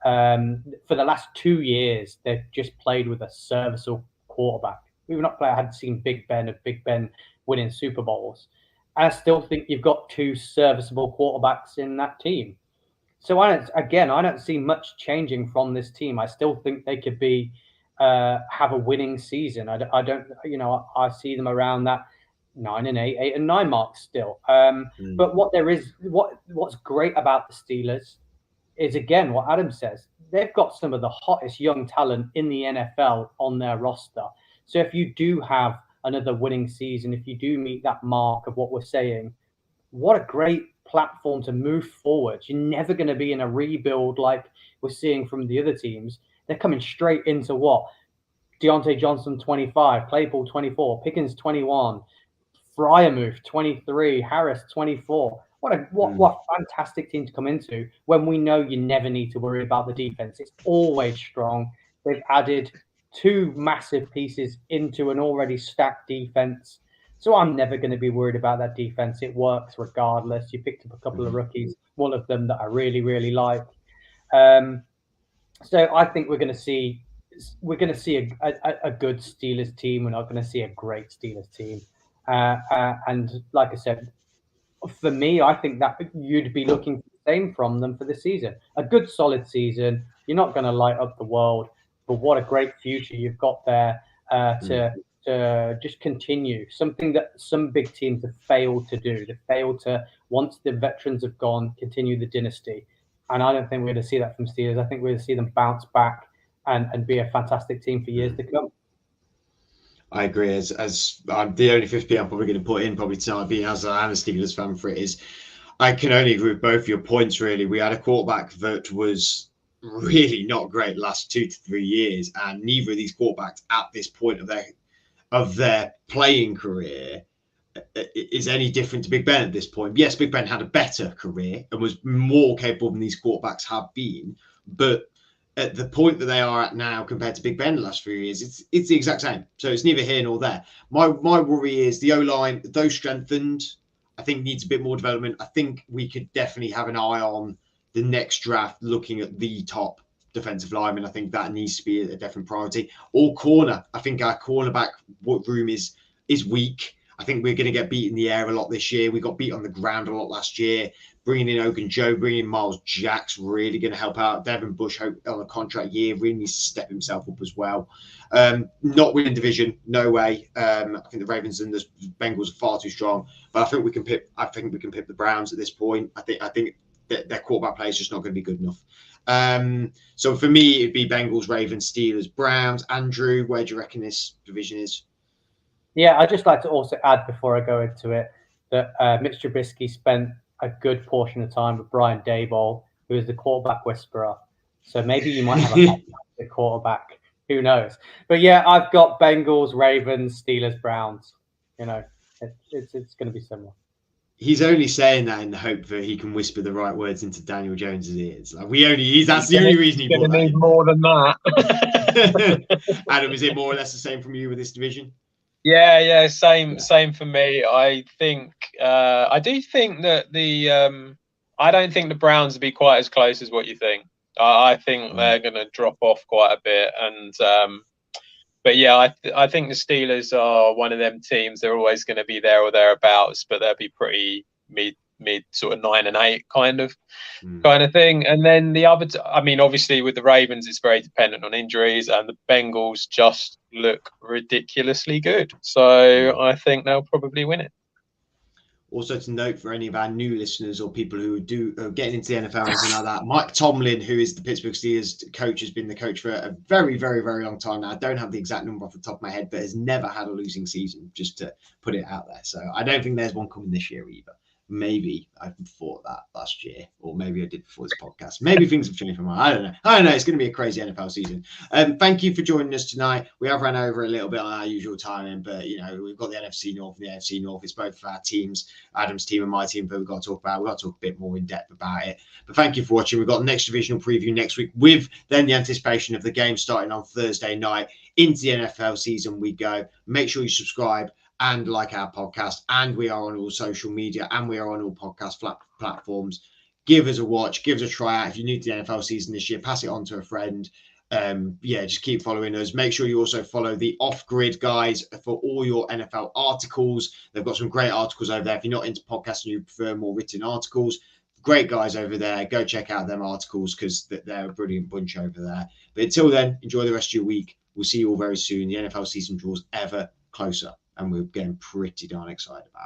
For the last 2 years, they've just played with a serviceable quarterback. We've not played. I hadn't seen Big Ben winning Super Bowls. I still think you've got 2 serviceable quarterbacks in that team. So I don't see much changing from this team. I still think they could be have a winning season. I don't, you know, I see them around that 9-8, 8-9 mark still. But what's great about the Steelers is, again, what Adam says. They've got some of the hottest young talent in the NFL on their roster. So if you do have another winning season, if you do meet that mark of what we're saying, what a great platform to move forward. You're never going to be in a rebuild like we're seeing from the other teams. They're coming straight into what? Deontay Johnson 25, Claypool 24, Pickens 21, Freiermuth 23, Harris 24. What a fantastic team to come into when we know you never need to worry about the defense. It's always strong. They've added 2 massive pieces into an already stacked defense. So I'm never going to be worried about that defense. It works regardless. You picked up a couple of rookies, one of them that I really, really like. So I think we're going to see a good Steelers team. We're not going to see a great Steelers team. And like I said, for me, I think that you'd be looking for the same from them for the season. A good, solid season. You're not going to light up the world, but what a great future you've got there to just continue. Something that some big teams have failed to do. They've failed to, once the veterans have gone, continue the dynasty. And I don't think we're going to see that from Steelers. I think we're going to see them bounce back and be a fantastic team for years to come. I agree. As I'm the only 50 I'm probably going to put in probably tonight, being as I am a Steelers fan for it, is I can only agree with both your points, really. We had a quarterback that was really not great last 2 to 3 years, and neither of these quarterbacks at this point of their playing career is any different to Big Ben at this point. Yes, Big Ben had a better career and was more capable than these quarterbacks have been, but at the point that they are at now compared to Big Ben the last few years, it's the exact same. So it's neither here nor there. My worry is the O-line, though strengthened, I think needs a bit more development. I think we could definitely have an eye on the next draft looking at the top defensive lineman. I think that needs to be a definite priority. Or corner. I think our cornerback room is weak. I think we're going to get beat in the air a lot this year. We got beat on the ground a lot last year. Bringing in Ogunjobi, bringing in Miles Jack's really going to help out. Devin Bush on a contract year really needs to step himself up as well. Not winning division, no way. I think the Ravens and the Bengals are far too strong, but I think we can pip the Browns at this point. I think that their quarterback play is just not going to be good enough. So for me, it'd be Bengals, Ravens, Steelers, Browns. Andrew, where do you reckon this division is? Yeah, I'd just like to also add before I go into it that Mitch Trubisky spent a good portion of time with Brian Daboll, who is the quarterback whisperer. So maybe you might have a fantastic quarterback. Who knows? But yeah, I've got Bengals, Ravens, Steelers, Browns. You know, it's going to be similar. He's only saying that in the hope that he can whisper the right words into Daniel Jones's ears. Like that's the only reason he brought that. Need more than that. Adam, is it more or less the same from you with this division? Yeah, same for me. I think I do think that I don't think the Browns will be quite as close as what you think. I think they're going to drop off quite a bit, and but yeah, I think the Steelers are one of them teams. They're always going to be there or thereabouts, but they'll be pretty mid sort of 9-8 kind of thing. And then the other, I mean, obviously with the Ravens, it's very dependent on injuries, and the Bengals just look ridiculously good. So I think they'll probably win it. Also to note for any of our new listeners or people who are getting into the NFL and anything like that, Mike Tomlin, who is the Pittsburgh Steelers coach, has been the coach for a very, very, very long time now. I don't have the exact number off the top of my head, but has never had a losing season, just to put it out there. So I don't think there's one coming this year either. Maybe I thought that last year, or maybe I did before this podcast. Maybe things have changed my mind. I don't know. It's going to be a crazy NFL season. Thank you for joining us tonight. We have ran over a little bit on our usual timing, but we've got the NFC North and the AFC North. It's both of our teams, Adam's team and my team, but we've got to talk a bit more in depth about it. But thank you for watching. We've got the next divisional preview next week, with then the anticipation of the game starting on Thursday night. Into the NFL season we go. Make sure you subscribe and like our podcast, and we are on all social media, and we are on all podcast platforms. Give us a watch, give us a try out. If you're new to the NFL season this year, pass it on to a friend. Just keep following us. Make sure you also follow the Off-Grid guys for all your NFL articles. They've got some great articles over there. If you're not into podcasting, you prefer more written articles, great guys over there. Go check out them articles, because they're a brilliant bunch over there. But until then, enjoy the rest of your week. We'll see you all very soon. The NFL season draws ever closer, and we're getting pretty darn excited about it.